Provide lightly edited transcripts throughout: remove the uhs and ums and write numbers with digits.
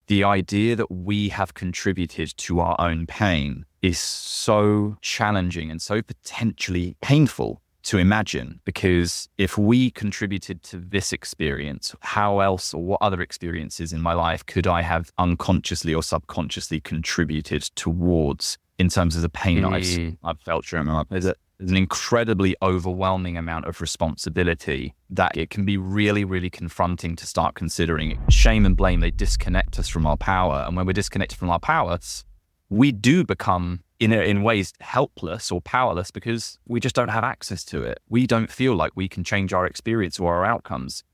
the idea that we have contributed to our own pain is so challenging and so potentially painful to imagine, because if we contributed to this experience, how else or what other experiences in my life could I have unconsciously or subconsciously contributed towards in terms of the pain I've felt during my life? There's an incredibly overwhelming amount of responsibility that it can be really, really confronting to start considering. Shame and blame, they disconnect us from our power. And when we're disconnected from our power, we do become in ways helpless or powerless because we just don't have access to it. We don't feel like we can change our experience or our outcomes.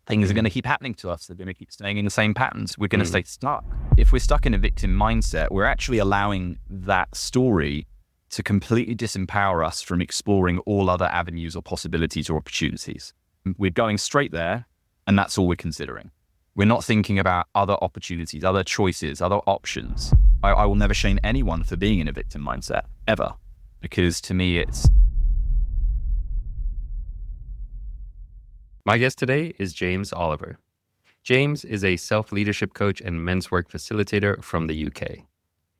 Things are going to keep happening to us. They're going to keep staying in the same patterns. We're going to stay stuck. If we're stuck in a victim mindset, we're actually allowing that story to completely disempower us from exploring all other avenues or possibilities or opportunities. We're going straight there, and that's all we're considering. We're not thinking about other opportunities, other choices, other options. I will never shame anyone for being in a victim mindset, ever. Because to me, it's... My guest today is James Oliver. James is a self-leadership coach and men's work facilitator from the UK.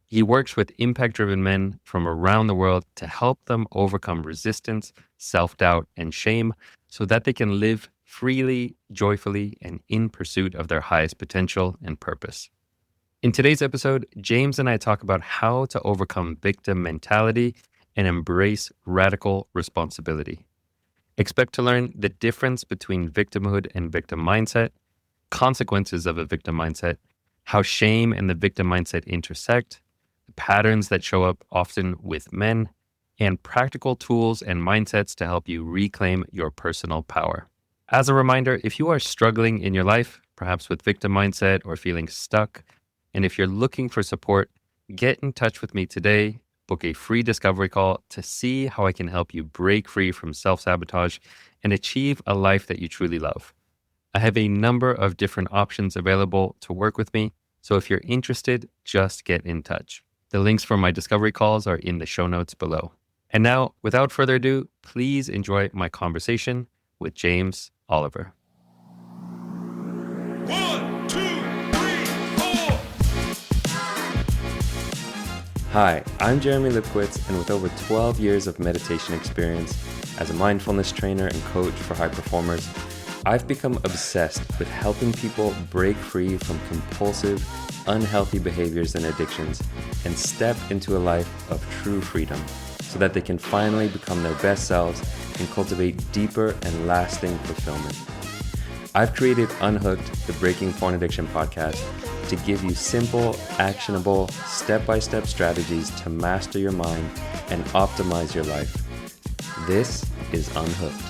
He works with impact-driven men from around the world to help them overcome resistance, self-doubt, and shame so that they can live freely, joyfully, and in pursuit of their highest potential and purpose. In today's episode, James and I talk about how to overcome victim mentality and embrace radical responsibility. Expect to learn the difference between victimhood and victim mindset, consequences of a victim mindset, how shame and the victim mindset intersect, the patterns that show up often with men, and practical tools and mindsets to help you reclaim your personal power. As a reminder, if you are struggling in your life, perhaps with victim mindset or feeling stuck, and if you're looking for support, get in touch with me today. Book a free discovery call to see how I can help you break free from self-sabotage and achieve a life that you truly love. I have a number of different options available to work with me, so if you're interested, just get in touch. The links for my discovery calls are in the show notes below. And now, without further ado, please enjoy my conversation with James Oliver. 1, 2, 3, 4. Hi, I'm Jeremy Lipkowitz, and with over 12 years of meditation experience as a mindfulness trainer and coach for high performers, I've become obsessed with helping people break free from compulsive, unhealthy behaviors and addictions and step into a life of true freedom so that they can finally become their best selves and cultivate deeper and lasting fulfillment. I've created Unhooked, the Breaking Porn Addiction podcast, to give you simple, actionable, step-by-step strategies to master your mind and optimize your life. This is Unhooked.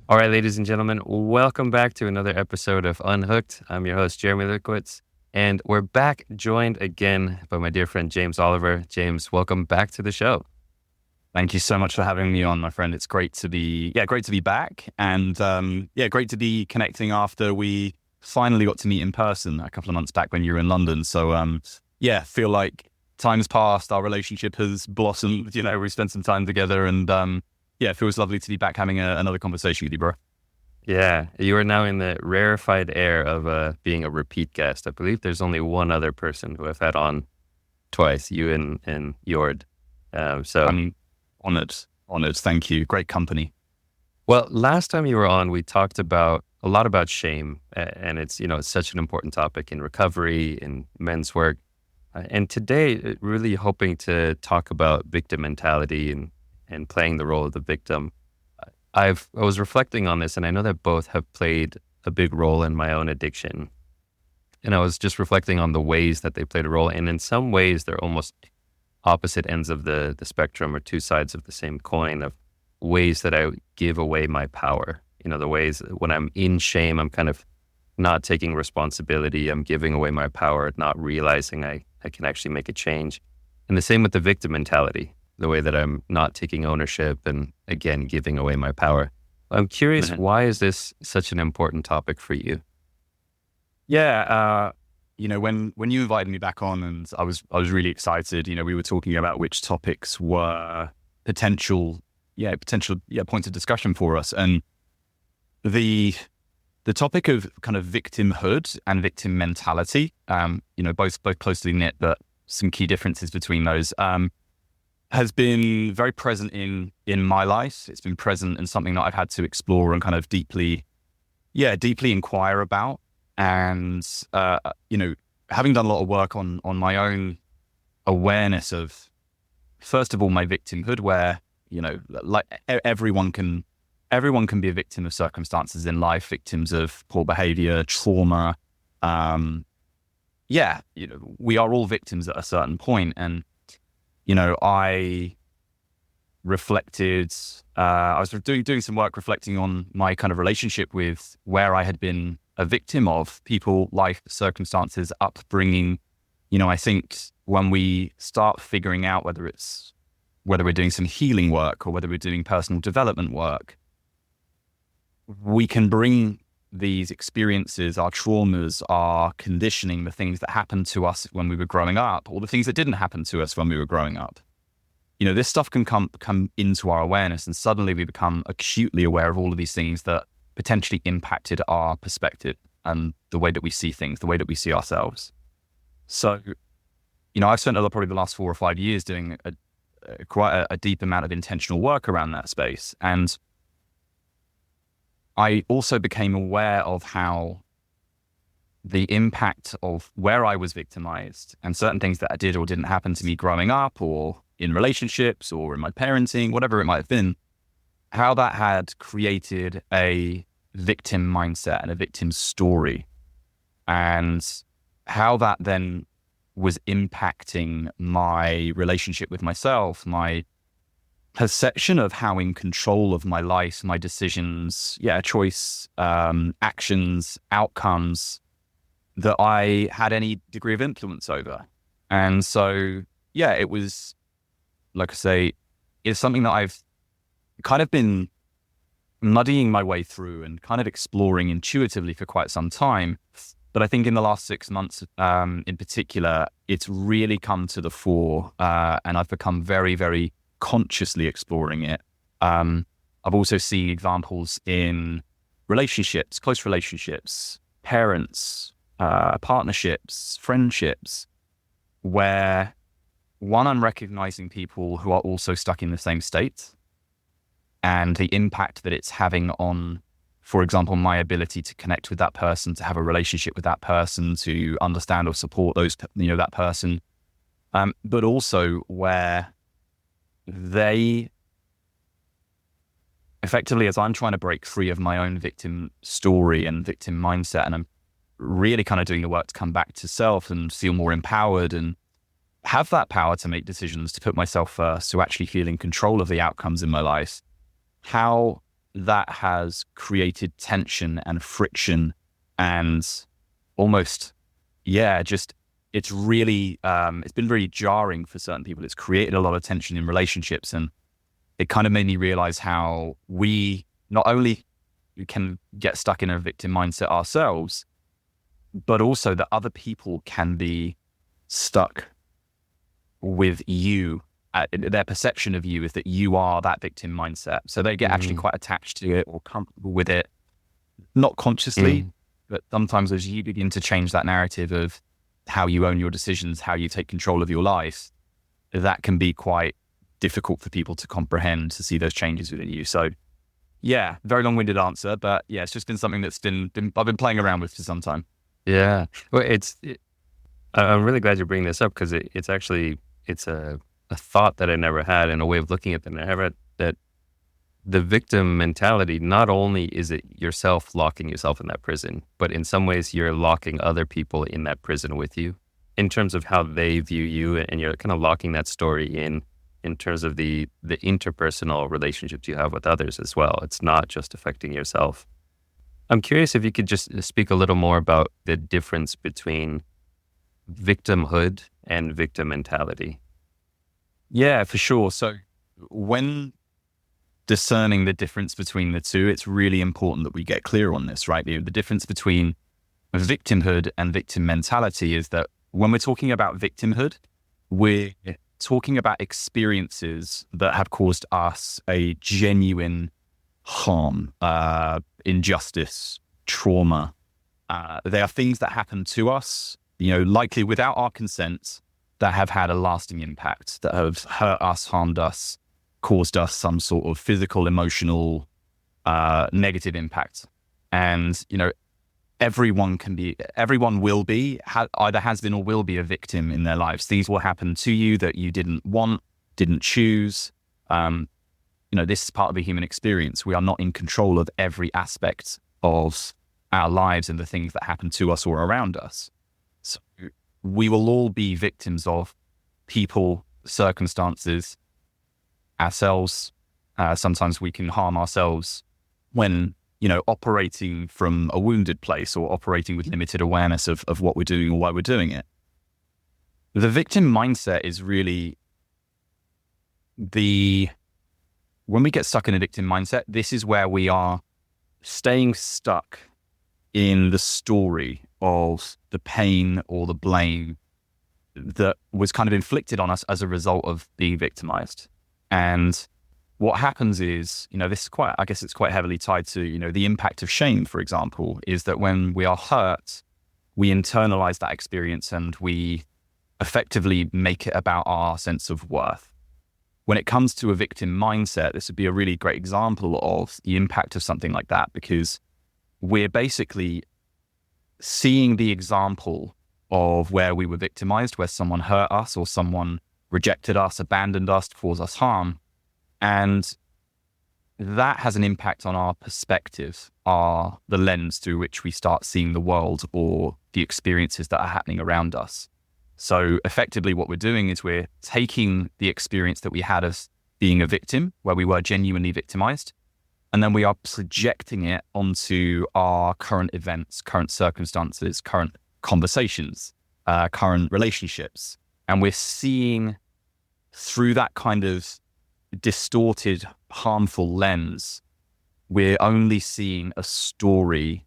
All right, ladies and gentlemen, welcome back to another episode of Unhooked. I'm your host, Jeremy Lipkowitz, and we're back joined again by my dear friend, James Oliver. James, welcome back to the show. Thank you so much for having me on, my friend. It's great to be back, and great to be connecting after we finally got to meet in person a couple of months back when you were in London. So feel like time's passed, our relationship has blossomed. We spent some time together, and it feels lovely to be back having another conversation with you, bro. Yeah, you are now in the rarefied air of being a repeat guest. I believe there's only one other person who I've had on twice, you and Jord. I'm honored. Thank you. Great company. Well, last time you were on, we talked a lot about shame, and it's such an important topic in recovery, in men's work. And today, really hoping to talk about victim mentality and playing the role of the victim. I was reflecting on this, and I know that both have played a big role in my own addiction. And I was just reflecting on the ways that they played a role. And in some ways, they're almost opposite ends of the spectrum, or two sides of the same coin, of ways that I give away my power. The ways when I'm in shame, I'm kind of not taking responsibility. I'm giving away my power, not realizing I can actually make a change. And the same with the victim mentality, the way that I'm not taking ownership and, again, giving away my power. I'm curious, why is this such an important topic for you? Yeah, when you invited me back on, and I was really excited. We were talking about which topics were potential points of discussion for us, and the the topic of kind of victimhood and victim mentality, both closely knit, but some key differences between those, has been very present in my life. It's been present and something that I've had to explore and kind of deeply inquire about. And, having done a lot of work on my own awareness of, first of all, my victimhood, where, like everyone can be a victim of circumstances in life, victims of poor behavior, trauma. We are all victims at a certain point. And, I reflected, I was doing some work reflecting on my kind of relationship with where I had been a victim of people, life, circumstances, upbringing. I think when we start figuring out whether we're doing some healing work or whether we're doing personal development work, we can bring these experiences, our traumas, our conditioning, the things that happened to us when we were growing up, or the things that didn't happen to us when we were growing up. This stuff can come into our awareness, and suddenly we become acutely aware of all of these things that potentially impacted our perspective and the way that we see things, the way that we see ourselves. So, I've spent probably the last 4 or 5 years doing quite a deep amount of intentional work around that space. And I also became aware of how the impact of where I was victimized and certain things that I did or didn't happen to me growing up or in relationships or in my parenting, whatever it might have been, how that had created a victim mindset and a victim story, and how that then was impacting my relationship with myself, my perception of how in control of my life, my decisions, choice, actions, outcomes that I had any degree of influence over. And so, it was, like I say, it's something that I've kind of been muddying my way through and kind of exploring intuitively for quite some time. But I think in the last 6 months, in particular, it's really come to the fore, and I've become very, very consciously exploring it. I've also seen examples in relationships, close relationships, parents, partnerships, friendships, where one, I'm recognizing people who are also stuck in the same state and the impact that it's having on, for example, my ability to connect with that person, to have a relationship with that person, to understand or support that person. But also where they effectively, as I'm trying to break free of my own victim story and victim mindset, and I'm really kind of doing the work to come back to self and feel more empowered and have that power to make decisions, to put myself first, to actually feel in control of the outcomes in my life, how that has created tension and friction and almost, it's really, it's been really jarring for certain people. It's created a lot of tension in relationships, and it kind of made me realize how we not only can get stuck in a victim mindset ourselves, but also that other people can be stuck with you. Their perception of you is that you are that victim mindset. So they get actually quite attached to it or comfortable with it, not consciously, but sometimes as you begin to change that narrative of how you own your decisions, how you take control of your life, that can be quite difficult for people to comprehend, to see those changes within you. So very long-winded answer, but it's just been something that's been I've been playing around with for some time. Yeah. Well, I'm really glad you bring this up, because it's a thought that I never had, and a way of looking at it. I never had that the victim mentality, not only is it yourself locking yourself in that prison, but in some ways you're locking other people in that prison with you in terms of how they view you, and you're kind of locking that story in terms of the interpersonal relationships you have with others as well. It's not just affecting yourself. I'm curious if you could just speak a little more about the difference between victimhood and victim mentality. Yeah, for sure. So when discerning the difference between the two, it's really important that we get clear on this, right? The difference between victimhood and victim mentality is that when we're talking about victimhood, we're talking about experiences that have caused us a genuine harm, injustice, trauma. They are things that happen to us, likely without our consent, that have had a lasting impact, that have hurt us, harmed us, caused us some sort of physical, emotional, negative impact. And, everyone will be, either has been or will be a victim in their lives. These will happen to you that you didn't want, didn't choose. This is part of the human experience. We are not in control of every aspect of our lives and the things that happen to us or around us. So we will all be victims of people, circumstances, ourselves. Sometimes we can harm ourselves when, operating from a wounded place or operating with limited awareness of what we're doing or why we're doing it. The victim mindset is really when we get stuck in a victim mindset, this is where we are staying stuck in the story of the pain or the blame that was kind of inflicted on us as a result of being victimized. And what happens is, this is it's quite heavily tied to, the impact of shame, for example, is that when we are hurt, we internalize that experience and we effectively make it about our sense of worth. When it comes to a victim mindset, this would be a really great example of the impact of something like that, because we're basically seeing the example of where we were victimized, where someone hurt us or someone rejected us, abandoned us, caused us harm. And that has an impact on our perspective, the lens through which we start seeing the world or the experiences that are happening around us. So effectively what we're doing is we're taking the experience that we had as being a victim, where we were genuinely victimized, and then we are projecting it onto our current events, current circumstances, current conversations, current relationships. And we're seeing through that kind of distorted, harmful lens, we're only seeing a story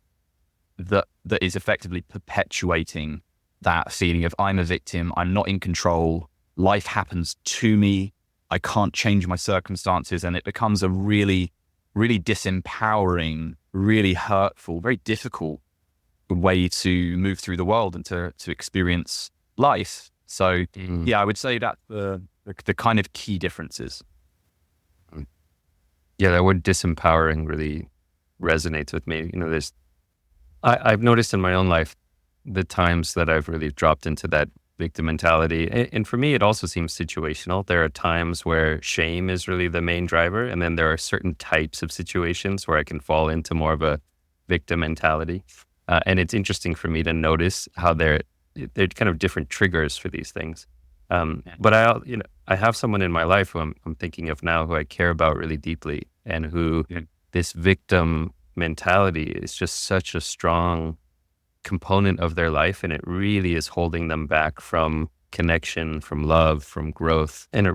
that is effectively perpetuating that feeling of I'm a victim, I'm not in control, life happens to me, I can't change my circumstances, and it becomes a really, really disempowering, really hurtful, very difficult way to move through the world and to experience life. So I would say that the kind of key differences. Yeah, that word disempowering really resonates with me. I've noticed in my own life the times that I've really dropped into that victim mentality. And for me, it also seems situational. There are times where shame is really the main driver. And then there are certain types of situations where I can fall into more of a victim mentality. And it's interesting for me to notice how they're kind of different triggers for these things. But I have someone in my life who I'm thinking of now who I care about really deeply, and who this victim mentality is just such a strong component of their life, and it really is holding them back from connection, from love, from growth. And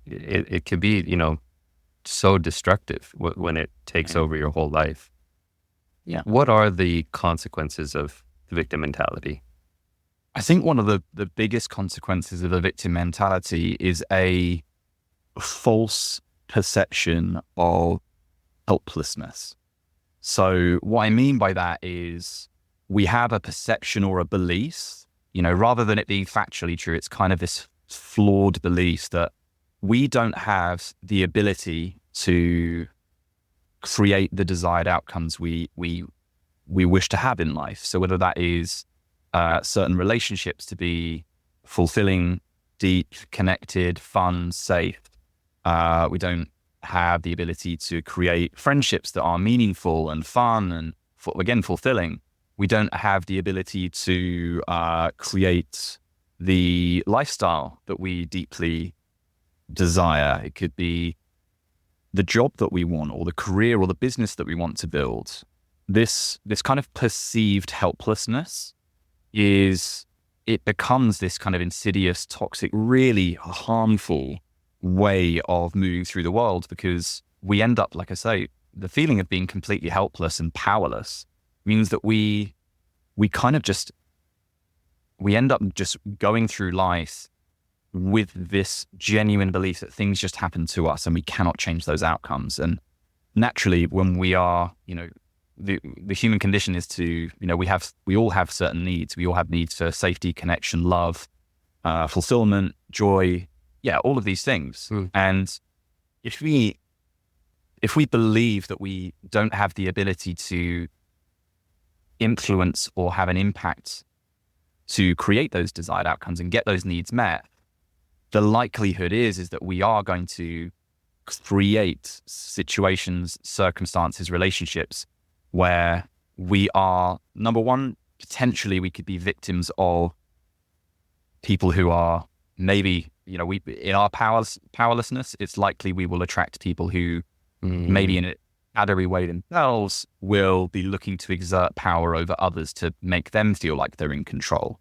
it could be, so destructive when it takes over your whole life. Yeah. What are the consequences of the victim mentality? I think one of the biggest consequences of a victim mentality is a false perception of helplessness. So what I mean by that is we have a perception or a belief, rather than it being factually true, it's kind of this flawed belief that we don't have the ability to create the desired outcomes we wish to have in life. So whether that is certain relationships to be fulfilling, deep, connected, fun, safe. We don't have the ability to create friendships that are meaningful and fun and, fulfilling. We don't have the ability to create the lifestyle that we deeply desire. It could be the job that we want, or the career or the business that we want to build. This kind of perceived helplessness it becomes this kind of insidious, toxic, really harmful way of moving through the world, because we end up, like I say, the feeling of being completely helpless and powerless means that we end up just going through life with this genuine belief that things just happen to us and we cannot change those outcomes. And naturally, when we are, the human condition is to, we all have certain needs. We all have needs for safety, connection, love, fulfillment, joy. Yeah, all of these things. And if we believe that we don't have the ability to influence or have an impact to create those desired outcomes and get those needs met, the likelihood is that we are going to create situations, circumstances, relationships where we are, number one, potentially we could be victims of people who are maybe, we in our powerlessness, it's likely we will attract people who maybe in a shadowy way themselves will be looking to exert power over others to make them feel like they're in control.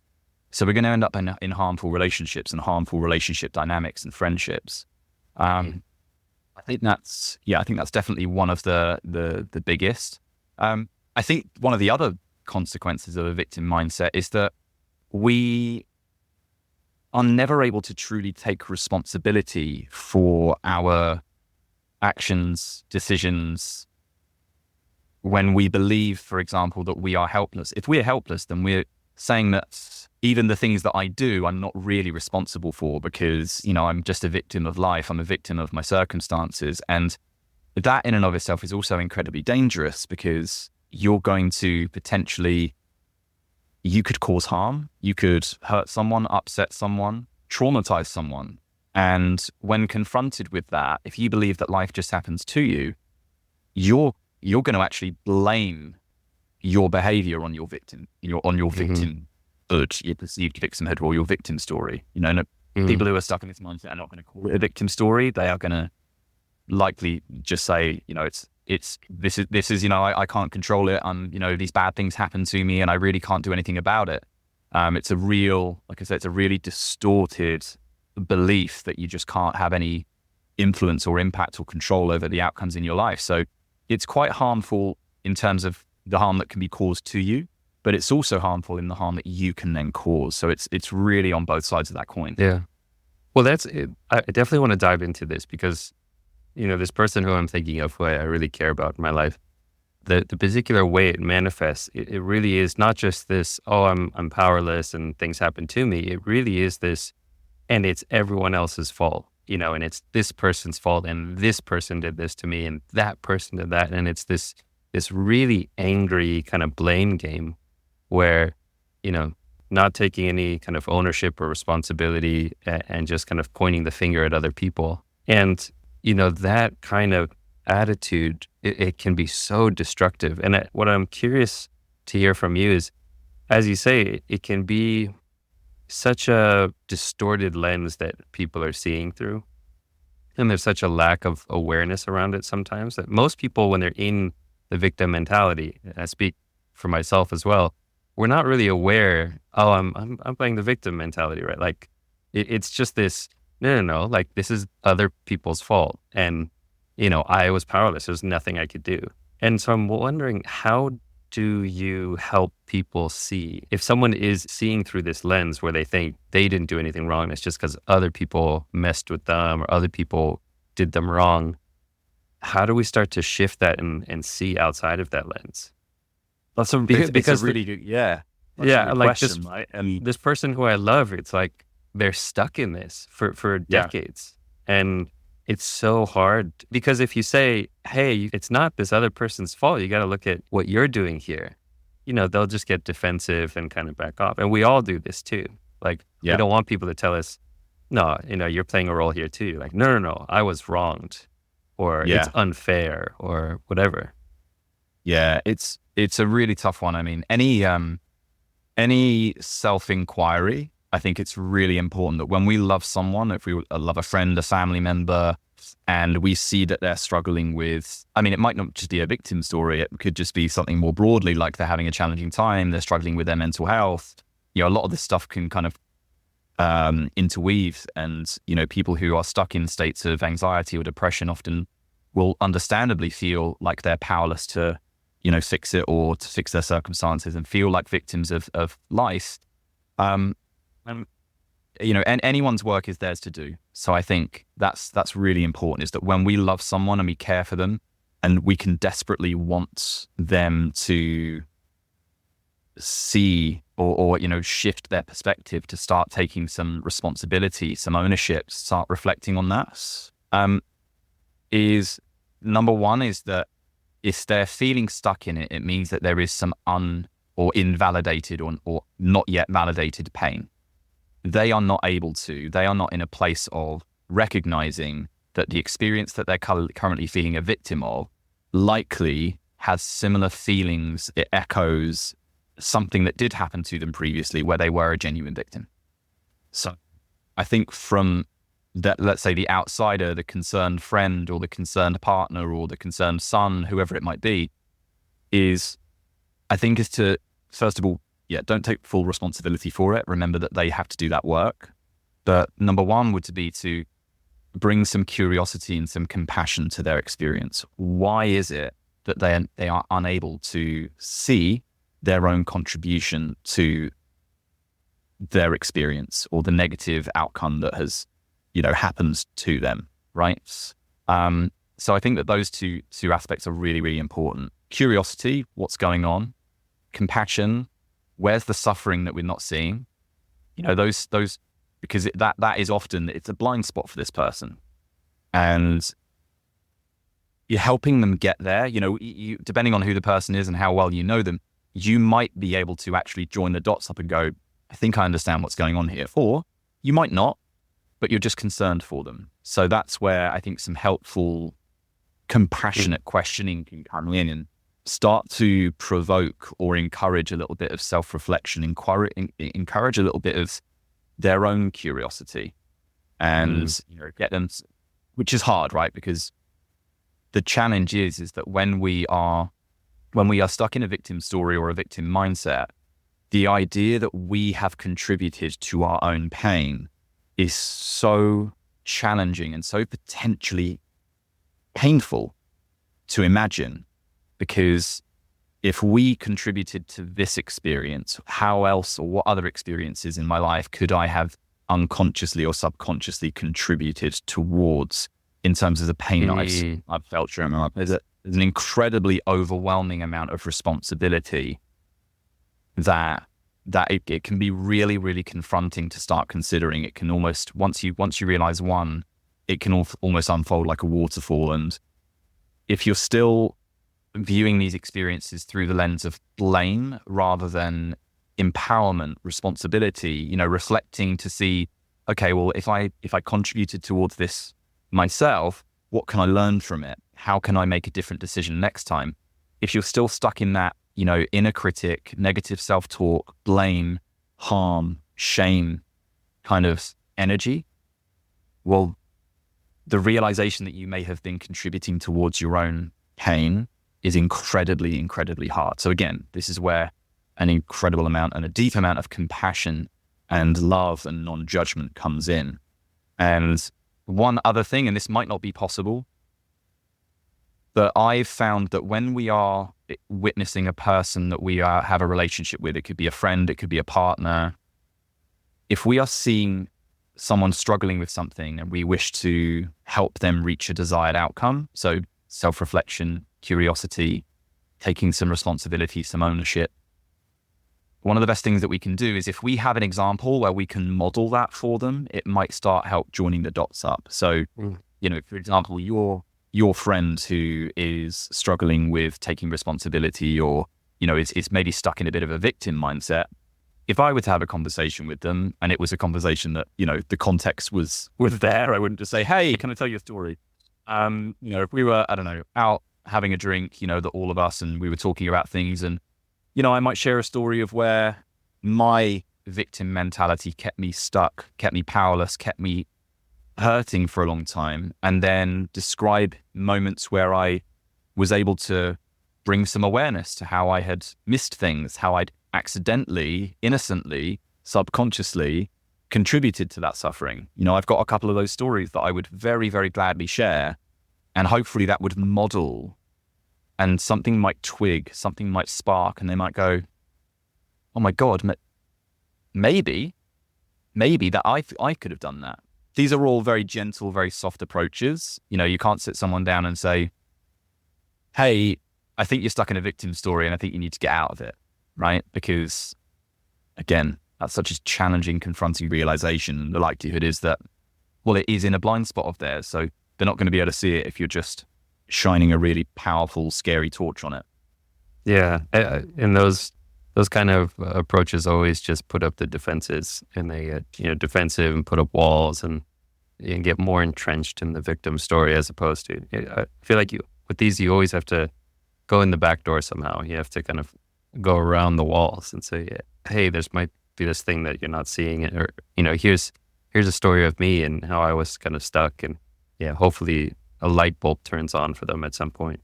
So we're going to end up in harmful relationships and harmful relationship dynamics and friendships. I think that's definitely one of the biggest. I think one of the other consequences of a victim mindset is that we are never able to truly take responsibility for our actions, decisions, when we believe, for example, that we are helpless. If we're helpless, then we're saying that even the things that I do, I'm not really responsible for because, I'm just a victim of life. I'm a victim of my circumstances. And that in and of itself is also incredibly dangerous because you're going to potentially, you could cause harm. You could hurt someone, upset someone, traumatize someone. And when confronted with that, if you believe that life just happens to you, you're going to actually blame your behavior on your victim, victimhood, your perceived victimhood or your victim story. People who are stuck in this mindset are not going to call it a victim story. They are going to likely just say, this is, I can't control it. These bad things happen to me and I really can't do anything about it. It's a real, like I said, it's a really distorted belief that you just can't have any influence or impact or control over the outcomes in your life. So it's quite harmful in terms of the harm that can be caused to you, but it's also harmful in the harm that you can then cause. So it's really on both sides of that coin. Yeah. Well, that's it. I definitely want to dive into this because, this person who I'm thinking of, who I really care about in my life, the particular way it manifests, it really is not just this, I'm powerless and things happen to me. It really is this, and it's everyone else's fault, and it's this person's fault and this person did this to me and that person did that. And it's this really angry kind of blame game where, not taking any kind of ownership or responsibility and just kind of pointing the finger at other people. And, that kind of attitude, it can be so destructive. And what I'm curious to hear from you is, as you say, it can be such a distorted lens that people are seeing through. And there's such a lack of awareness around it sometimes that most people, when they're in the victim mentality, and I speak for myself as well, we're not really aware, I'm playing the victim mentality, right? Like it's just this, no, like this is other people's fault. And, I was powerless. There's nothing I could do. And so I'm wondering, how do you help people see if someone is seeing through this lens where they think they didn't do anything wrong, it's just because other people messed with them or other people did them wrong? How do we start to shift that and see outside of that lens? That's because a really good, yeah. Yeah, like question, right? This person who I love, it's like they're stuck in this for decades. And it's so hard because if you say, hey, it's not this other person's fault, you got to look at what you're doing here. They'll just get defensive and kind of back off. And we all do this too. Like, we don't want people to tell us, no, you're playing a role here too. Like, no, I was wronged or it's unfair or whatever. Yeah, it's a really tough one. I mean, any self-inquiry, I think it's really important that when we love someone, if we love a friend, a family member, and we see that they're struggling with, it might not just be a victim story. It could just be something more broadly, like they're having a challenging time, they're struggling with their mental health. A lot of this stuff can kind of interweave, and, people who are stuck in states of anxiety or depression often will understandably feel like they're powerless to, fix it or to fix their circumstances and feel like victims of life. And anyone's work is theirs to do. So I think that's really important, is that when we love someone and we care for them, And we can desperately want them to see or shift their perspective to start taking some responsibility, some ownership, start reflecting on that. Is number one is that if they're feeling stuck in it, it means that there is some or invalidated or not yet validated pain. They are not in a place of recognizing that the experience that they're currently feeling a victim of likely has similar feelings. It echoes something that did happen to them previously where they were a genuine victim. So I think from that, let's say the outsider, the concerned friend or the concerned partner or the concerned son, whoever it might be, is to, first of all, don't take full responsibility for it. Remember that they have to do that work. But number one would be to bring some curiosity and some compassion to their experience. Why is it that they are unable to see their own contribution to their experience or the negative outcome that has, happens to them, right? So I think that those two aspects are really, really important. Curiosity, what's going on? Compassion, where's the suffering that we're not seeing? Those because that is often, it's a blind spot for this person. And you're helping them get there. You, depending on who the person is and how well you know them, you might be able to actually join the dots up and go, I think I understand what's going on here. Or you might not, but you're just concerned for them. So that's where I think some helpful, compassionate questioning can come in and start to provoke or encourage a little bit of self-reflection, encourage a little bit of their own curiosity and get them, which is hard, right? Because the challenge is that when we are stuck in a victim story or a victim mindset, the idea that we have contributed to our own pain is so challenging and so potentially painful to imagine. Because if we contributed to this experience, how else or what other experiences in my life could I have unconsciously or subconsciously contributed towards in terms of the pain that I've felt during my life? There's an incredibly overwhelming amount of responsibility that it can be really, really confronting to start considering. It can almost, once you realize one, it can almost unfold like a waterfall. And if you're still viewing these experiences through the lens of blame rather than empowerment, responsibility, reflecting to see, okay, well, if I contributed towards this myself, what can I learn from it? How can I make a different decision next time? If you're still stuck in that, inner critic, negative self-talk, blame, harm, shame kind of energy, well, the realization that you may have been contributing towards your own pain is incredibly, incredibly hard. So again, this is where an incredible amount and a deep amount of compassion and love and non-judgment comes in. And one other thing, and this might not be possible, but I've found that when we are witnessing a person that we have a relationship with, it could be a friend, it could be a partner, if we are seeing someone struggling with something and we wish to help them reach a desired outcome, so self-reflection, curiosity, taking some responsibility, some ownership, one of the best things that we can do is if we have an example where we can model that for them, it might start help joining the dots up. So, for example, your friend who is struggling with taking responsibility or, is maybe stuck in a bit of a victim mindset. If I were to have a conversation with them and it was a conversation that, the context was there, I wouldn't just say, hey, can I tell you a story? If we were, I don't know, out having a drink, that all of us, and we were talking about things and, I might share a story of where my victim mentality kept me stuck, kept me powerless, kept me hurting for a long time, and then describe moments where I was able to bring some awareness to how I had missed things, how I'd accidentally, innocently, subconsciously contributed to that suffering. I've got a couple of those stories that I would very, very gladly share, and hopefully that would model, and something might twig, something might spark, and they might go, oh my God, maybe that I could have done that. These are all very gentle, very soft approaches. You can't sit someone down and say, hey, I think you're stuck in a victim story and I think you need to get out of it, right? Because again, that's such a challenging, confronting realization. The likelihood is that, well, it is in a blind spot of theirs. So they're not going to be able to see it if you're just shining a really powerful, scary torch on it. Yeah. And those kind of approaches always just put up the defenses, and they get, defensive and put up walls and get more entrenched in the victim story, as opposed to, I feel like with these, you always have to go in the back door somehow. You have to kind of go around the walls and say, hey, there's might be this thing that you're not seeing, or, here's a story of me and how I was kind of stuck. And hopefully a light bulb turns on for them at some point.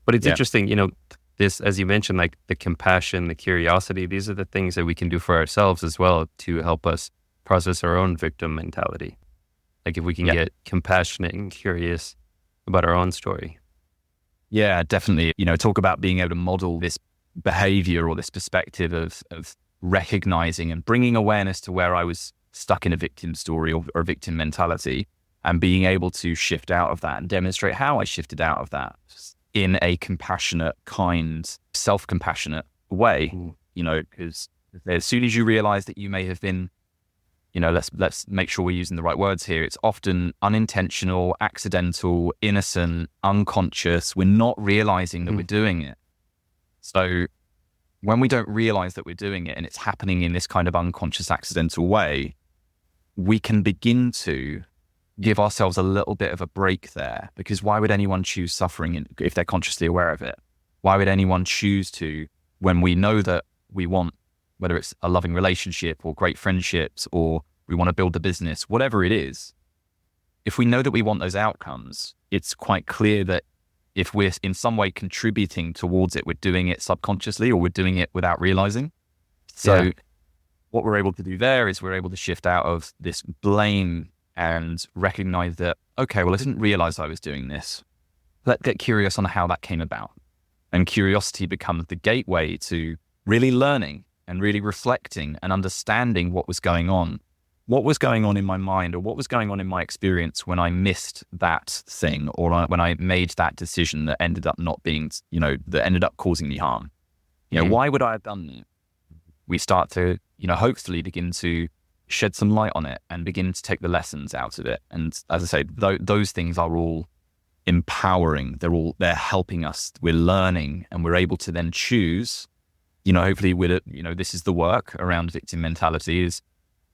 But it's interesting, this, as you mentioned, like the compassion, the curiosity, these are the things that we can do for ourselves as well to help us process our own victim mentality. Like if we can get compassionate and curious about our own story. Yeah, definitely. Talk about being able to model this behavior or this perspective of recognizing and bringing awareness to where I was stuck in a victim story or a victim mentality, and being able to shift out of that and demonstrate how I shifted out of that in a compassionate, kind, self-compassionate way. Because as soon as you realize that you may have been, let's make sure we're using the right words here. It's often unintentional, accidental, innocent, unconscious. We're not realizing that we're doing it. So when we don't realize that we're doing it and it's happening in this kind of unconscious, accidental way, we can begin to give ourselves a little bit of a break there, because why would anyone choose suffering if they're consciously aware of it? Why would anyone choose to, when we know that we want, whether it's a loving relationship or great friendships, or we want to build a business, whatever it is, if we know that we want those outcomes, it's quite clear that if we're in some way contributing towards it, we're doing it subconsciously or we're doing it without realizing. So what we're able to do there is we're able to shift out of this blame and recognize that, okay, well, I didn't realize I was doing this. Let's get curious on how that came about. And curiosity becomes the gateway to really learning and really reflecting and understanding what was going on in my mind, or what was going on in my experience when I missed that thing, or when I made that decision that ended up not being, that ended up causing me harm. Why would I have done that? We start to, hopefully begin to shed some light on it and begin to take the lessons out of it. And as I say, those things are all empowering. They're helping us. We're learning, and we're able to then choose, hopefully with it, this is the work around victim mentality, is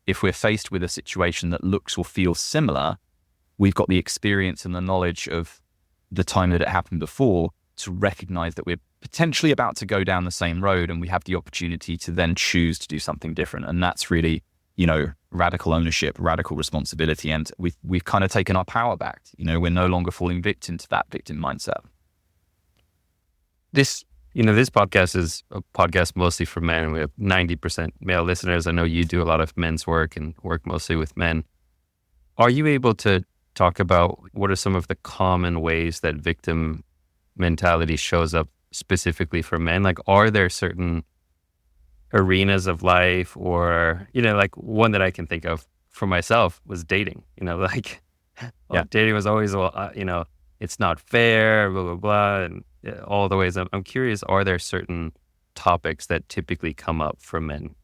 if we're faced with a situation that looks or feels similar, we've got the experience and the knowledge of the time that it happened before to recognize that we're potentially about to go down the same road, and we have the opportunity to then choose to do something different. And that's really, radical ownership, radical responsibility. And we've kind of taken our power back. We're no longer falling victim to that victim mindset. This podcast is a podcast mostly for men. We have 90% male listeners. I know you do a lot of men's work and work mostly with men. Are you able to talk about what are some of the common ways that victim mentality shows up specifically for men? Like, are there certain arenas of life, or, like one that I can think of for myself was dating, dating was always, it's not fair, blah, blah, blah. And all the ways I'm curious, are there certain topics that typically come up for men?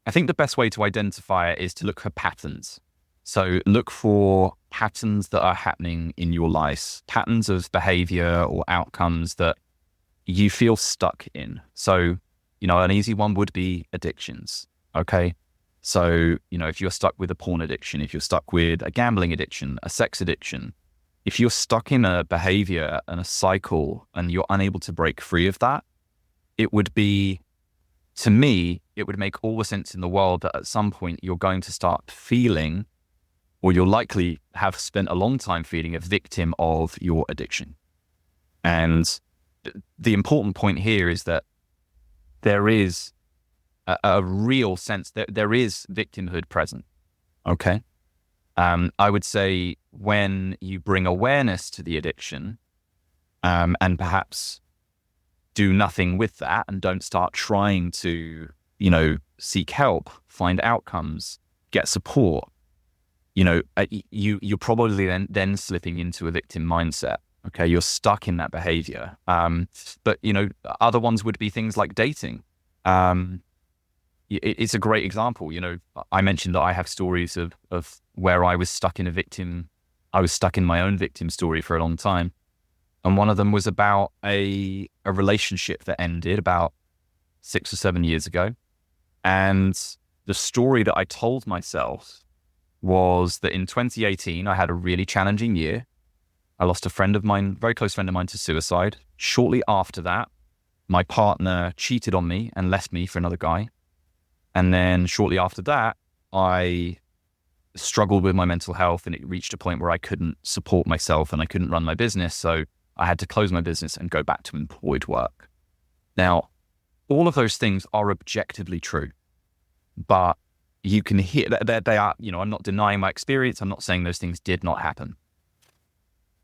I think the best way to identify it is to look for patterns. So look for patterns that are happening in your life, patterns of behavior or outcomes that you feel stuck in. So, an easy one would be addictions. Okay. So, if you're stuck with a porn addiction, if you're stuck with a gambling addiction, a sex addiction, if you're stuck in a behavior and a cycle and you're unable to break free of that, it would be, to me, it would make all the sense in the world that at some point you're going to start feeling, or you'll likely have spent a long time feeling, a victim of your addiction. And the important point here is that there is a real sense that there is victimhood present. Okay. I would say when you bring awareness to the addiction, and perhaps do nothing with that and don't start trying to, seek help, find outcomes, get support, you're probably then slipping into a victim mindset. Okay, you're stuck in that behavior. But other ones would be things like dating. It's a great example. I mentioned that I have stories of where I was stuck in I was stuck in my own victim story for a long time. And one of them was about a relationship that ended about 6 or 7 years ago. And the story that I told myself was that in 2018, I had a really challenging year. I lost a friend of mine, very close friend of mine, to suicide. Shortly after that, my partner cheated on me and left me for another guy. And then shortly after that, I struggled with my mental health, and it reached a point where I couldn't support myself and I couldn't run my business. So I had to close my business and go back to employed work. Now, all of those things are objectively true, but you can hear that they are, I'm not denying my experience. I'm not saying those things did not happen.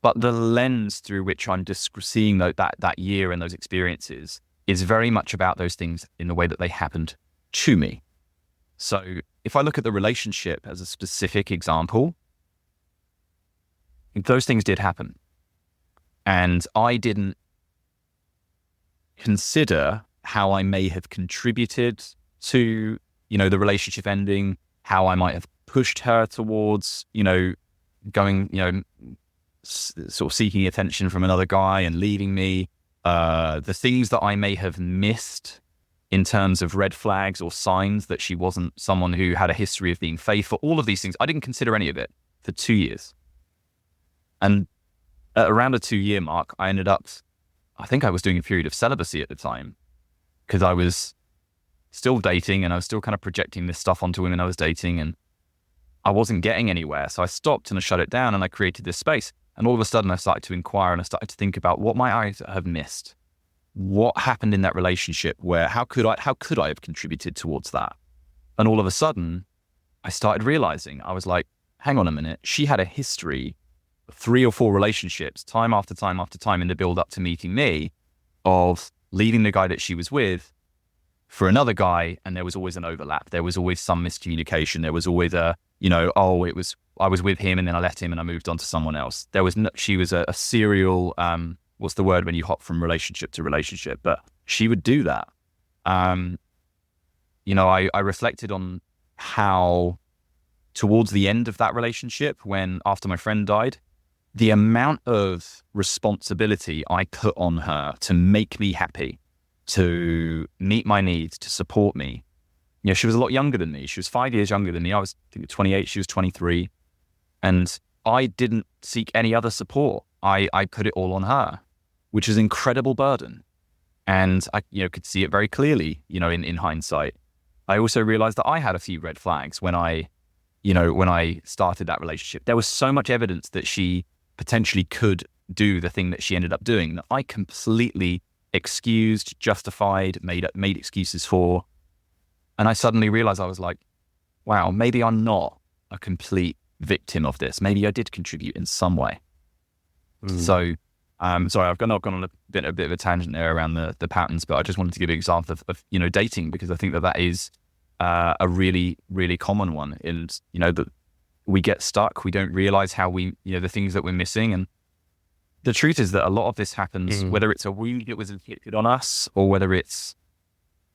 But the lens through which I'm just seeing that year and those experiences is very much about those things in the way that they happened to me. So if I look at the relationship as a specific example, those things did happen. And I didn't consider how I may have contributed to, the relationship ending, how I might have pushed her towards, going, sort of seeking attention from another guy and leaving me, the things that I may have missed in terms of red flags or signs that she wasn't someone who had a history of being faithful, all of these things. I didn't consider any of it for 2 years. And at around the 2-year mark, I think I was doing a period of celibacy at the time, because I was still dating and I was still kind of projecting this stuff onto women I was dating, and I wasn't getting anywhere. So I stopped and I shut it down and I created this space. And all of a sudden I started to inquire and I started to think about what my eyes have missed. What happened in that relationship how could I have contributed towards that? And all of a sudden I started realizing, I was like, hang on a minute. She had a history of 3 or 4 relationships, time after time after time, in the build up to meeting me, of leaving the guy that she was with for another guy. And there was always an overlap. There was always some miscommunication. There was always I was with him and then I left him and I moved on to someone else. She was a serial, what's the word when you hop from relationship to relationship? But she would do that. I reflected on how towards the end of that relationship, after my friend died, the amount of responsibility I put on her to make me happy, to meet my needs, to support me. She was a lot younger than me. She was 5 years younger than me. I was 28, she was 23. And I didn't seek any other support. I put it all on her, which is an incredible burden. And I could see it very clearly, in hindsight. I also realized that I had a few red flags when I started that relationship. There was so much evidence that she potentially could do the thing that she ended up doing that I completely excused, justified, made excuses for. And I suddenly realized, I was like, wow, maybe I'm not a complete victim of this. Maybe I did contribute in some way. So, sorry, I've gone on a bit of a tangent there around the patterns, but I just wanted to give an example of dating, because I think that is a really, really common one. And, that we get stuck. We don't realize how the things that we're missing. And the truth is that a lot of this happens, whether it's a wound that was inflicted on us or whether it's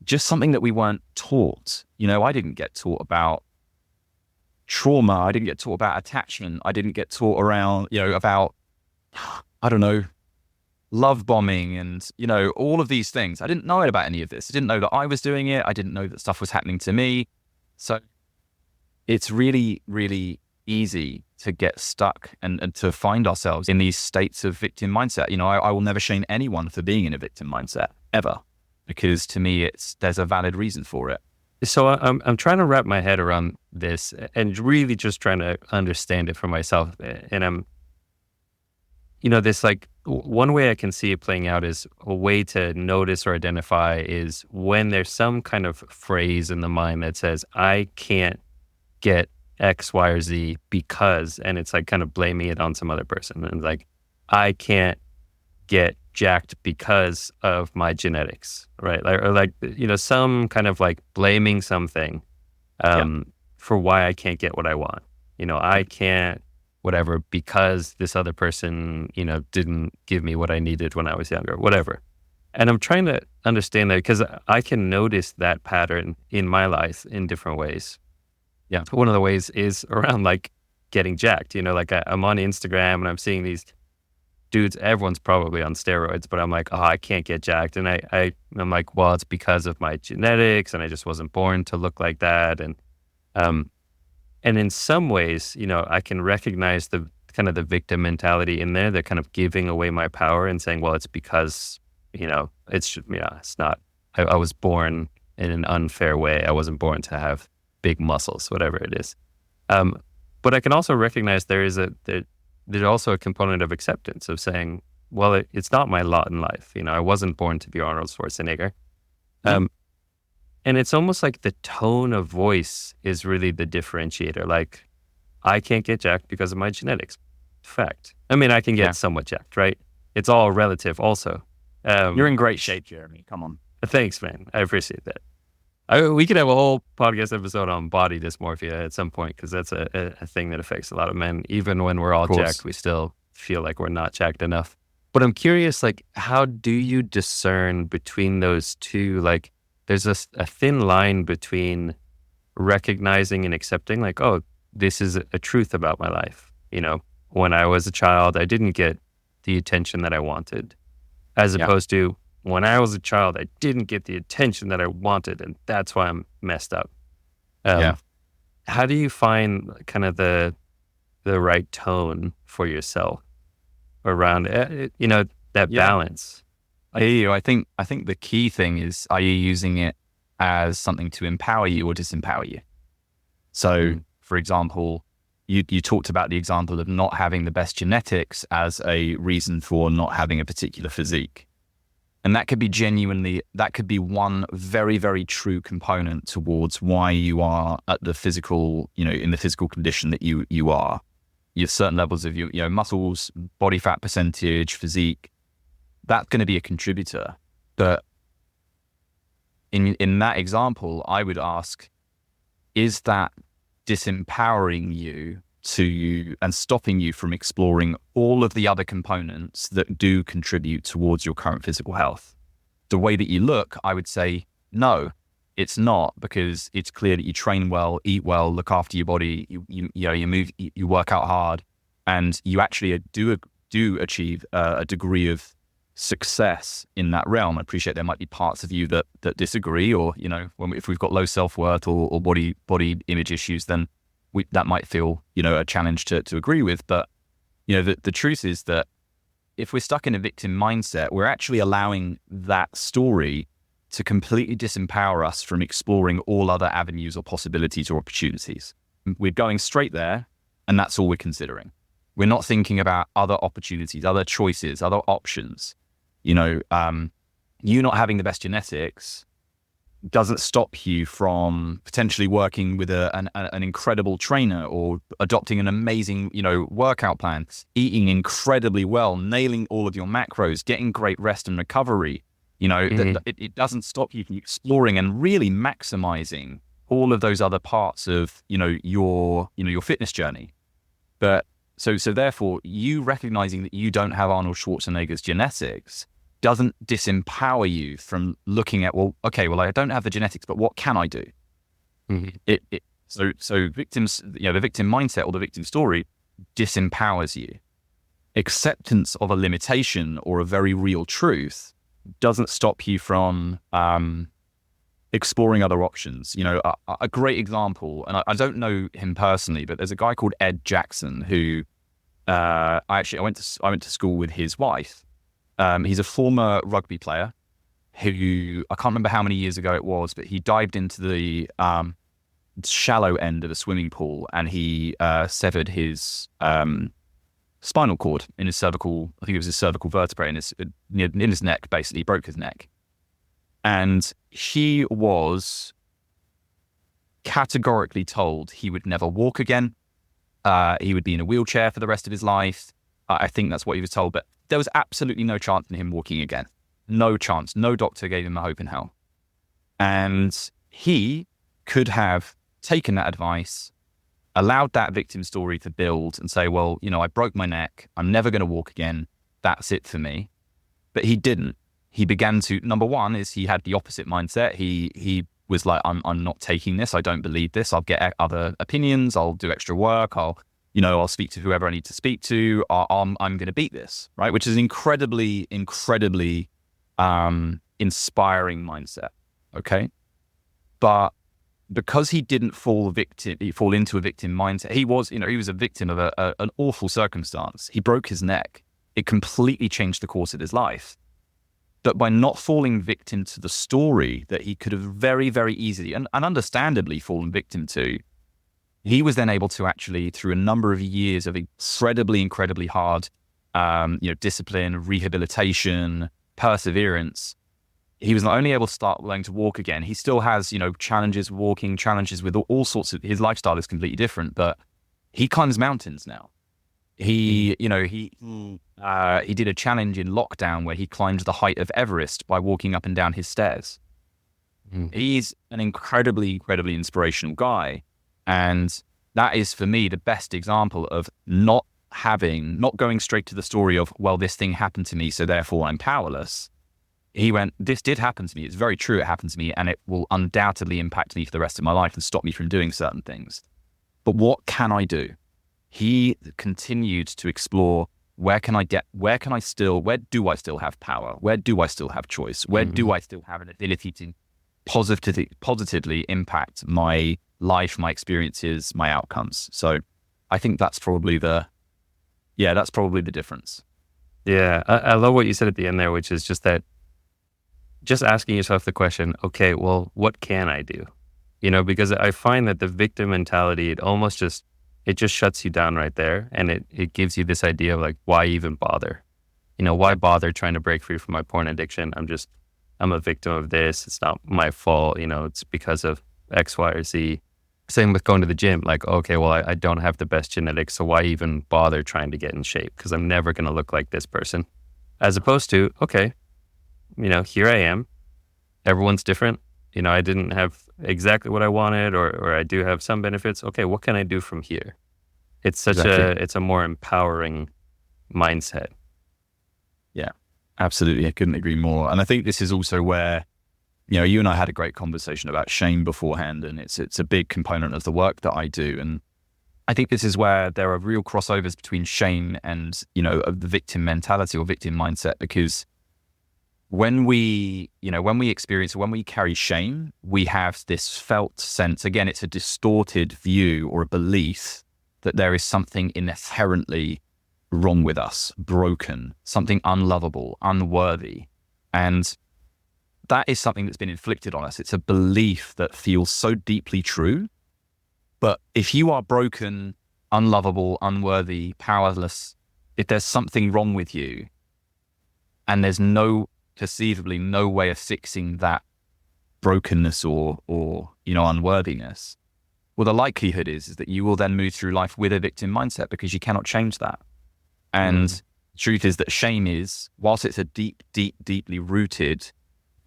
just something that we weren't taught. I didn't get taught about trauma. I didn't get taught about attachment. I didn't get taught around, about, I don't know, love bombing and, all of these things. I didn't know about any of this. I didn't know that I was doing it. I didn't know that stuff was happening to me. So it's really, really easy to get stuck and to find ourselves in these states of victim mindset. I will never shame anyone for being in a victim mindset, ever, because to me, there's a valid reason for it. So I'm trying to wrap my head around this and really just trying to understand it for myself. And I'm, this, like, one way I can see it playing out is a way to notice or identify is when there's some kind of phrase in the mind that says, I can't get X, Y, or Z because, and it's like kind of blaming it on some other person. And like, I can't get jacked because of my genetics, right? Or some kind of like blaming something for why I can't get what I want. I can't whatever, because this other person, didn't give me what I needed when I was younger, whatever. And I'm trying to understand that because I can notice that pattern in my life in different ways. Yeah. One of the ways is around like getting jacked, like I'm on Instagram and I'm seeing these dudes, everyone's probably on steroids, but I'm like, oh, I can't get jacked. And I'm like, well, it's because of my genetics and I just wasn't born to look like that. And in some ways, I can recognize the kind of the victim mentality in there. They're kind of giving away my power and saying, well, it's because, it's not, I was born in an unfair way. I wasn't born to have big muscles, whatever it is. But I can also recognize there's also a component of acceptance of saying, well, it's not my lot in life. I wasn't born to be Arnold Schwarzenegger. And it's almost like the tone of voice is really the differentiator. Like, I can't get jacked because of my genetics. Fact. I mean, I can get somewhat jacked, right? It's all relative also. You're in great shape, Jeremy. Come on. Thanks, man. I appreciate that. We could have a whole podcast episode on body dysmorphia at some point, because that's a thing that affects a lot of men. Even when we're all jacked, we still feel like we're not jacked enough. But I'm curious, like, how do you discern between those two? Like, there's a thin line between recognizing and accepting, like, oh, this is a truth about my life. When I was a child, I didn't get the attention that I wanted, as opposed to when I was a child, I didn't get the attention that I wanted, and that's why I'm messed up. How do you find kind of the right tone for yourself around that balance? I hear you. I think the key thing is, are you using it as something to empower you or disempower you? So, for example, you talked about the example of not having the best genetics as a reason for not having a particular physique. And that could be one very, very true component towards why you are at the physical, in the physical condition that you are. You have certain levels of your muscles, body fat percentage, physique. That's going to be a contributor. But in that example, I would ask, is that disempowering you and stopping you from exploring all of the other components that do contribute towards your current physical health? The way that you look, I would say, no, it's not, because it's clear that you train well, eat well, look after your body, you move, you work out hard, and you actually do achieve a degree of success in that realm. I appreciate there might be parts of you that disagree, or if we've got low self-worth or body image issues, then that might feel a challenge to agree with. But the truth is that if we're stuck in a victim mindset, we're actually allowing that story to completely disempower us from exploring all other avenues or possibilities or opportunities. We're going straight there, and that's all we're considering. We're not thinking about other opportunities, other choices, other options. You not having the best genetics doesn't stop you from potentially working with an incredible trainer, or adopting an amazing, workout plan, eating incredibly well, nailing all of your macros, getting great rest and recovery. It doesn't stop you from exploring and really maximizing all of those other parts of, your fitness journey. But so therefore, you recognizing that you don't have Arnold Schwarzenegger's genetics doesn't disempower you from looking at, I don't have the genetics, but what can I do? So victims, the victim mindset or the victim story disempowers you. Acceptance of a limitation or a very real truth doesn't stop you from exploring other options. A great example, and I don't know him personally, but there's a guy called Ed Jackson who I went to school with his wife. He's a former rugby player who, I can't remember how many years ago it was, but he dived into the shallow end of a swimming pool, and he severed his spinal cord in his cervical, I think it was his cervical vertebrae in his neck, basically. He broke his neck. And he was categorically told he would never walk again. He would be in a wheelchair for the rest of his life. I think that's what he was told, but there was absolutely no chance in him walking again. No chance. No doctor gave him a hope in hell. And he could have taken that advice, allowed that victim story to build and say, well, I broke my neck. I'm never going to walk again. That's it for me. But he didn't. He began to, number one is he had the opposite mindset. He was like, I'm not taking this. I don't believe this. I'll get other opinions. I'll do extra work. I'll speak to whoever I need to speak to. I'm going to beat this, right? Which is an incredibly inspiring mindset. Okay. But because he didn't fall into a victim mindset, he was a victim of an awful circumstance. He broke his neck. It completely changed the course of his life. But by not falling victim to the story that he could have very, very easily and understandably fallen victim to, he was then able to actually, through a number of years of incredibly hard, discipline, rehabilitation, perseverance, he was not only able to start learning to walk again, he still has, challenges walking, challenges with all sorts of, his lifestyle is completely different, but he climbs mountains now. He did a challenge in lockdown where he climbed the height of Everest by walking up and down his stairs. He's an incredibly inspirational guy. And that is, for me, the best example of not going straight to the story of, well, this thing happened to me, so therefore I'm powerless. He went, this did happen to me. It's very true it happened to me, and it will undoubtedly impact me for the rest of my life and stop me from doing certain things. But what can I do? He continued to explore, where do I still have power? Where do I still have choice? Where do I still have an ability to positively impact my life, my experiences, my outcomes? So I think that's probably the difference. Yeah. I love what you said at the end there, which is just asking yourself the question, okay, well, what can I do? Because I find that the victim mentality, it just shuts you down right there. And it gives you this idea of like, why even bother? Why bother trying to break free from my porn addiction? I'm a victim of this. It's not my fault. It's because of X, Y, or Z. Same with going to the gym. Like, okay, well, I don't have the best genetics, so why even bother trying to get in shape? Because I'm never going to look like this person. As opposed to, okay, here I am. Everyone's different. I didn't have exactly what I wanted, or I do have some benefits. Okay, what can I do from here? It's it's a more empowering mindset. Yeah, absolutely. I couldn't agree more. And I think this is also where, you and I had a great conversation about shame beforehand, and it's a big component of the work that I do. And I think this is where there are real crossovers between shame and, of the victim mentality or victim mindset, because when we experience, when we carry shame, we have this felt sense, again, it's a distorted view or a belief that there is something inherently wrong with us, broken, something unlovable, unworthy. And that is something that's been inflicted on us. It's a belief that feels so deeply true. But if you are broken, unlovable, unworthy, powerless, if there's something wrong with you and there's perceivably no way of fixing that brokenness or unworthiness, well, the likelihood is that you will then move through life with a victim mindset because you cannot change that. And the truth is that shame is, whilst it's a deeply rooted,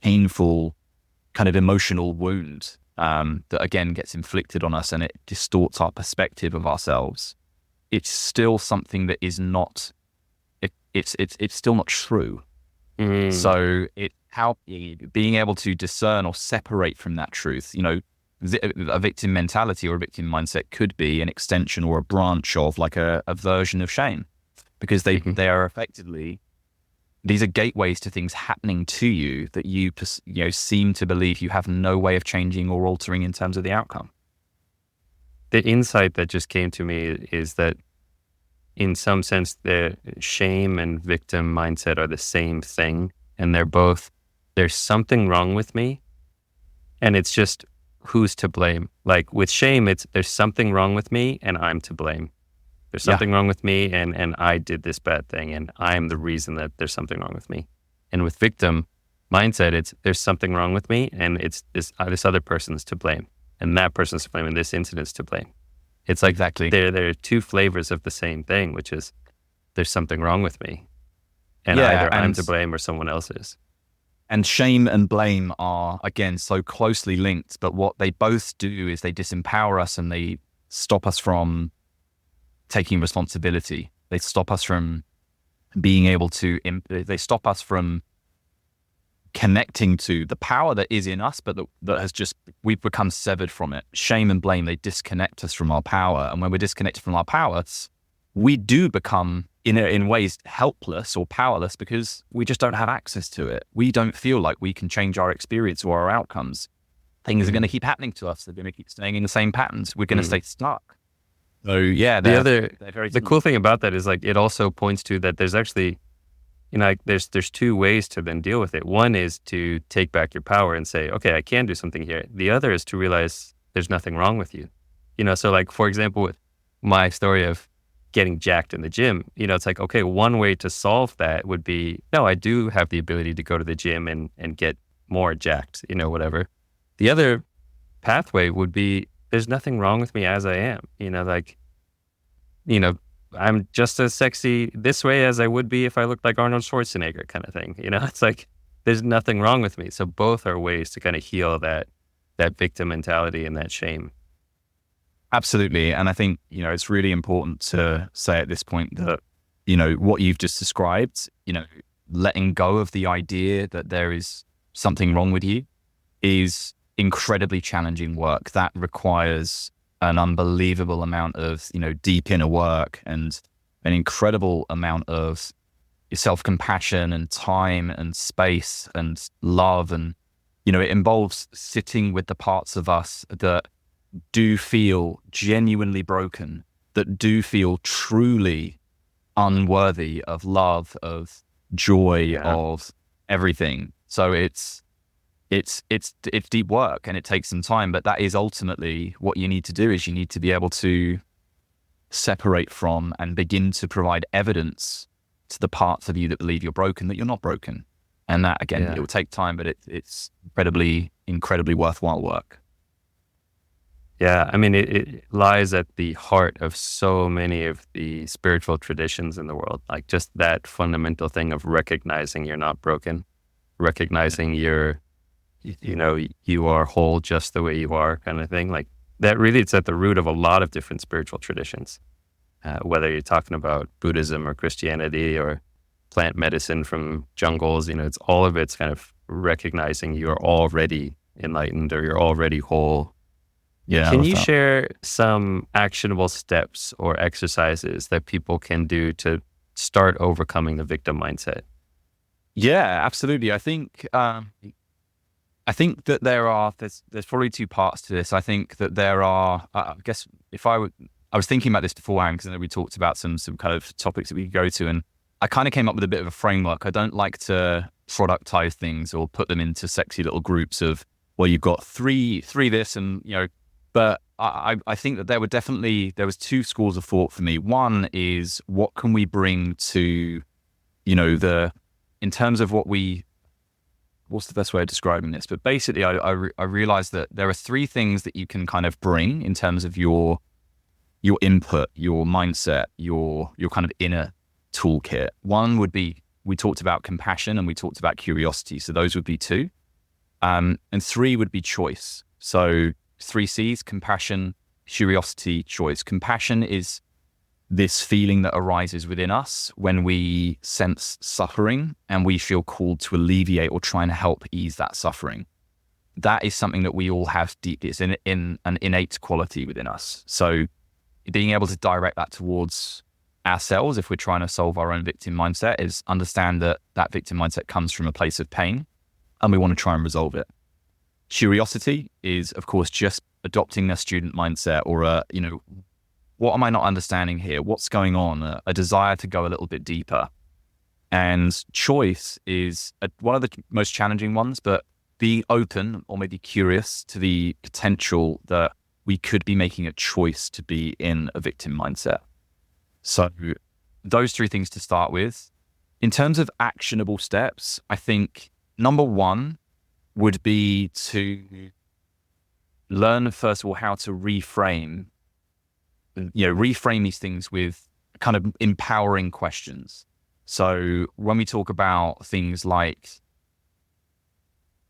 painful kind of emotional wound that again gets inflicted on us and it distorts our perspective of ourselves, it's still something that is not, it's still not true. So being able to discern or separate from that truth, a victim mentality or a victim mindset could be an extension or a branch of like a version of shame, because they are effectively, these are gateways to things happening to you that you seem to believe you have no way of changing or altering in terms of the outcome. The insight that just came to me is that in some sense, the shame and victim mindset are the same thing. And there's something wrong with me. And it's just, who's to blame? Like with shame, there's something wrong with me and I'm to blame. There's something wrong with me and I did this bad thing and I'm the reason that there's something wrong with me. And with victim mindset, there's something wrong with me and it's this other person's to blame. And that person's to blame and this incident's to blame. It's like exactly. There are two flavors of the same thing, which is there's something wrong with me. And either I'm to blame or someone else is. And shame and blame are, again, so closely linked. But what they both do is they disempower us and they stop us from taking responsibility. They stop us from being able to, they stop us from connecting to the power that is in us, but that has just, we've become severed from it. Shame and blame, they disconnect us from our power. And when we're disconnected from our powers, we do become in ways helpless or powerless because we just don't have access to it. We don't feel like we can change our experience or our outcomes. Things are going to keep happening to us. They're going to keep staying in the same patterns. We're going to stay stuck. So yeah, the cool thing about that is like, it also points to that there's actually, like there's two ways to then deal with it. One is to take back your power and say, okay, I can do something here. The other is to realize there's nothing wrong with you. So like, for example, with my story of getting jacked in the gym, it's like, okay, one way to solve that would be, no, I do have the ability to go to the gym and get more jacked, whatever. The other pathway would be, there's nothing wrong with me as I am, I'm just as sexy this way as I would be if I looked like Arnold Schwarzenegger kind of thing. It's like, there's nothing wrong with me. So both are ways to kind of heal that victim mentality and that shame. Absolutely. And I think, it's really important to say at this point that, what you've just described, letting go of the idea that there is something wrong with you is incredibly challenging work. That requires an unbelievable amount of, deep inner work and an incredible amount of self-compassion and time and space and love. And, it involves sitting with the parts of us that do feel genuinely broken, that do feel truly unworthy of love, of joy, of everything. So it's deep work and it takes some time, but that is ultimately what you need to do. Is you need to be able to separate from and begin to provide evidence to the parts of you that believe you're broken, that you're not broken. And that, again, it will take time, but it's incredibly worthwhile work. Yeah, I mean, it lies at the heart of so many of the spiritual traditions in the world. Like just that fundamental thing of recognizing you're not broken, recognizing you are whole just the way you are, kind of thing. Like that really, it's at the root of a lot of different spiritual traditions. Whether you're talking about Buddhism or Christianity or plant medicine from jungles, it's all of it's kind of recognizing you're already enlightened or you're already whole. Yeah. Can you share some actionable steps or exercises that people can do to start overcoming the victim mindset? Yeah, absolutely. I think that there's probably two parts to this. I think that there are, I guess I was thinking about this beforehand because I know we talked about some kind of topics that we could go to, and I kind of came up with a bit of a framework. I don't like to productize things or put them into sexy little groups of, well, you've got three this and, but I think that there was two schools of thought for me. One is, what can we bring to, in terms of what's the best way of describing this? But basically I realized that there are three things that you can kind of bring in terms of your input, your mindset, your kind of inner toolkit. One would be, we talked about compassion and we talked about curiosity. So those would be two. And three would be choice. So 3 C's: compassion, curiosity, choice. Compassion is this feeling that arises within us when we sense suffering and we feel called to alleviate or try and help ease that suffering. That is something that we all have deep. It's in an innate quality within us. So being able to direct that towards ourselves, if we're trying to solve our own victim mindset, is understand that victim mindset comes from a place of pain and we want to try and resolve it. Curiosity is, of course, just adopting a student mindset or what am I not understanding here? What's going on? A desire to go a little bit deeper. And choice is one of the most challenging ones, but being open or maybe curious to the potential that we could be making a choice to be in a victim mindset. So those three things to start with. In terms of actionable steps, I think number one would be to learn, first of all, how to reframe these things with kind of empowering questions. So when we talk about things like,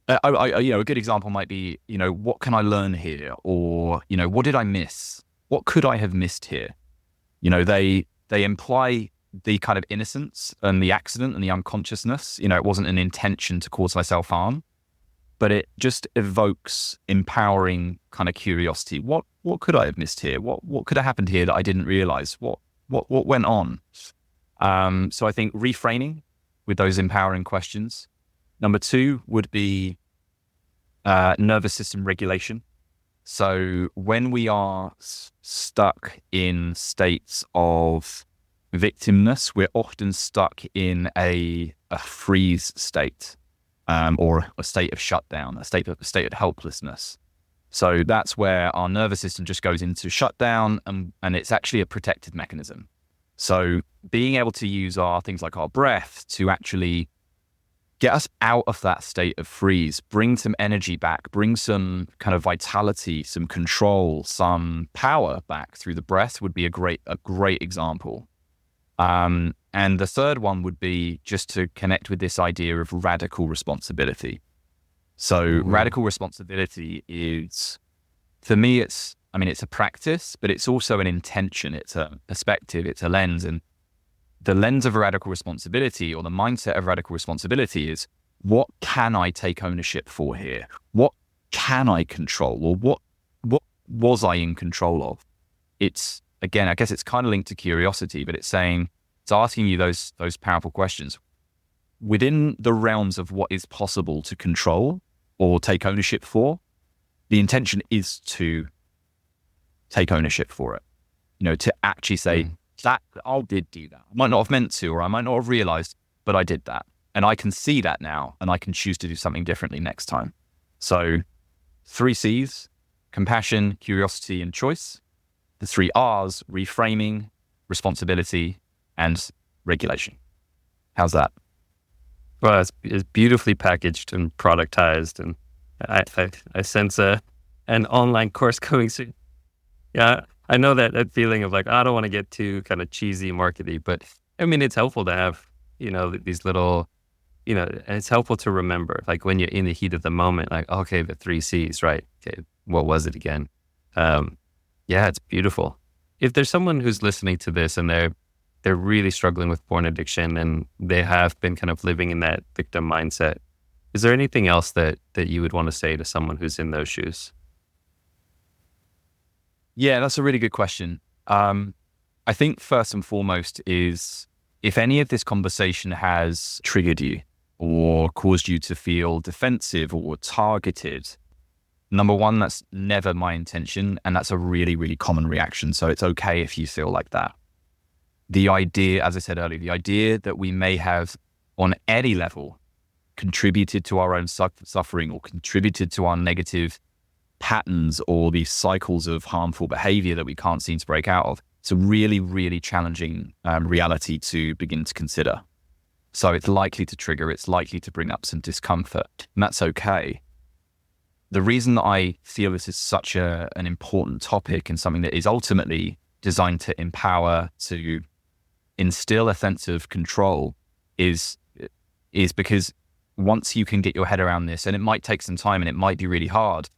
a good example might be, what can I learn here? Or, what did I miss? what could I have missed here? They imply the kind of innocence and the accident and the unconsciousness. It wasn't an intention to cause myself harm, but it just evokes empowering kind of curiosity. What could I have missed here? What could have happened here that I didn't realize? What went on? So I think reframing with those empowering questions. Number 2 would be nervous system regulation. So when we are stuck in states of victimness, we're often stuck in a freeze state, or a state of shutdown, a state of helplessness. So that's where our nervous system just goes into shutdown, and it's actually a protective mechanism. So being able to use things like our breath to actually get us out of that state of freeze, bring some energy back, bring some kind of vitality, some control, some power back through the breath would be a great example. And the third one would be just to connect with this idea of radical responsibility. So radical responsibility is, for me, it's a practice, but it's also an intention. It's a perspective. It's a lens. And the lens of radical responsibility, or the mindset of radical responsibility, is what can I take ownership for here? What can I control? Or what was I in control of? It's, again, I guess it's kind of linked to curiosity, but it's asking you those powerful questions. Within the realms of what is possible to control or take ownership for, the intention is to take ownership for it. To actually say, that I did do that. I might not have meant to, or I might not have realized, but I did that. And I can see that now, and I can choose to do something differently next time. So 3 C's, compassion, curiosity, and choice. The 3 R's, reframing, responsibility, and regulation. How's that? Well, it's beautifully packaged and productized, and I sense an online course coming soon. Yeah, I know that feeling of like, I don't want to get too kind of cheesy markety, but it's helpful to have, these little, and it's helpful to remember, like when you're in the heat of the moment, like, okay, the 3 C's, right? Okay, what was it again? Yeah, it's beautiful. If there's someone who's listening to this and they're really struggling with porn addiction and they have been kind of living in that victim mindset, is there anything else that you would want to say to someone who's in those shoes? Yeah, that's a really good question. I think first and foremost is, if any of this conversation has triggered you or caused you to feel defensive or targeted, number one, that's never my intention. And that's a really, really common reaction. So it's okay if you feel like that. The idea, as I said earlier, the idea that we may have on any level contributed to our own suffering or contributed to our negative patterns or these cycles of harmful behavior that we can't seem to break out of, it's a really, really challenging reality to begin to consider. So it's likely to trigger, it's likely to bring up some discomfort, and that's okay. The reason that I feel this is such an important topic and something that is ultimately designed to empower, to instill a sense of control is because once you can get your head around this, and it might take some time and it might be really hard,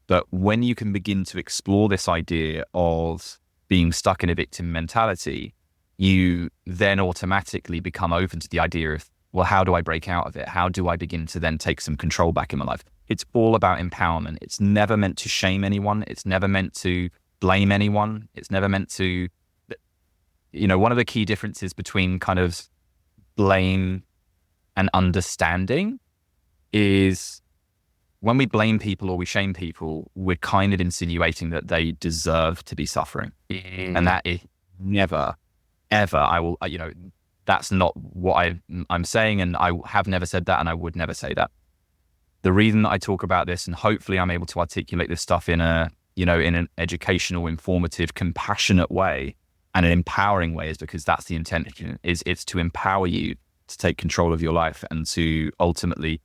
but when you can begin to explore this idea of being stuck in a victim mentality, you then automatically become open to the idea of, well, how do I break out of it? How do I begin to then take some control back in my life? It's all about empowerment. It's never meant to shame anyone. It's never meant to blame anyone. It's never meant to, one of the key differences between kind of blame and understanding is when we blame people or we shame people, we're kind of insinuating that they deserve to be suffering. And that is never, ever, that's not what I'm saying. And I have never said that, and I would never say that. The reason that I talk about this, and hopefully I'm able to articulate this stuff in an educational, informative, compassionate way and an empowering way, is because that's the intention. It's to empower you to take control of your life and to ultimately,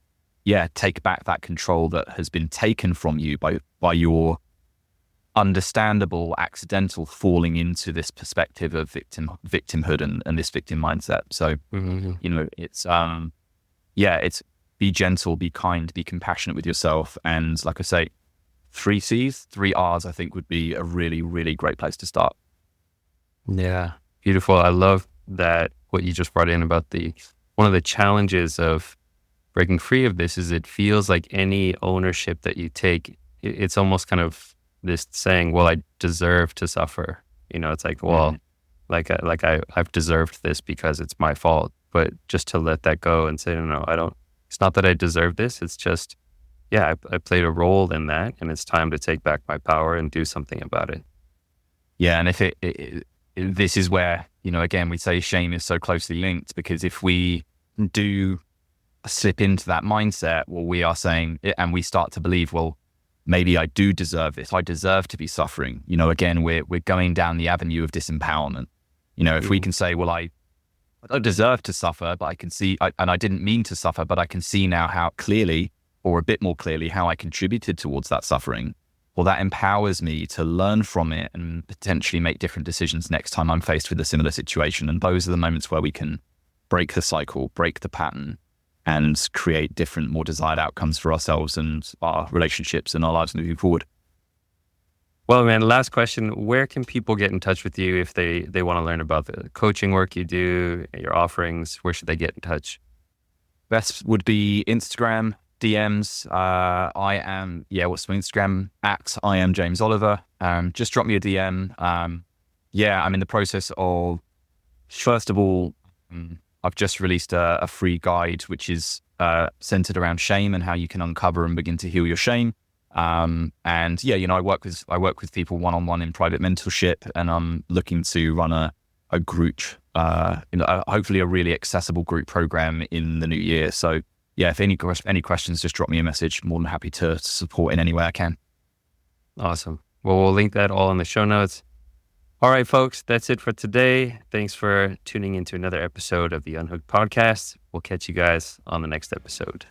take back that control that has been taken from you by your understandable, accidental falling into this perspective of victimhood and this victim mindset. So, it's be gentle, be kind, be compassionate with yourself. And like I say, three C's, three R's, I think would be a really, really great place to start. Yeah, beautiful. I love that what you just brought in about one of the challenges of breaking free of this is it feels like any ownership that you take, it's almost kind of this saying, well, I deserve to suffer. It's like, well, I've deserved this because it's my fault. But just to let that go and say, no, I don't, it's not that I deserve this. It's just, I played a role in that, and it's time to take back my power and do something about it. Yeah. And if this is where, again, we say shame is so closely linked, because if we do slip into that mindset, well, we are saying, and we start to believe, well, maybe I do deserve this. I deserve to be suffering. Again, we're going down the avenue of disempowerment. If we can say, well, I don't deserve to suffer, but I can see, and I didn't mean to suffer, but I can see now how clearly, or a bit more clearly, how I contributed towards that suffering. Well, that empowers me to learn from it and potentially make different decisions next time I'm faced with a similar situation. And those are the moments where we can break the cycle, break the pattern, and create different, more desired outcomes for ourselves and our relationships and our lives moving forward. Well, man, last question. Where can people get in touch with you if they want to learn about the coaching work you do, your offerings? Where should they get in touch? Best would be Instagram, DMs. What's my Instagram? @I am James Oliver. Just drop me a DM. I'm in the process of, first of all, I've just released a free guide, which is centered around shame and how you can uncover and begin to heal your shame. I work with people one-on-one in private mentorship, and I'm looking to run a group, hopefully a really accessible group program in the new year. So if any questions, just drop me a message. More than happy to support in any way I can. Awesome. Well, we'll link that all in the show notes. All right, folks, that's it for today. Thanks for tuning into another episode of the Unhooked podcast. We'll catch you guys on the next episode.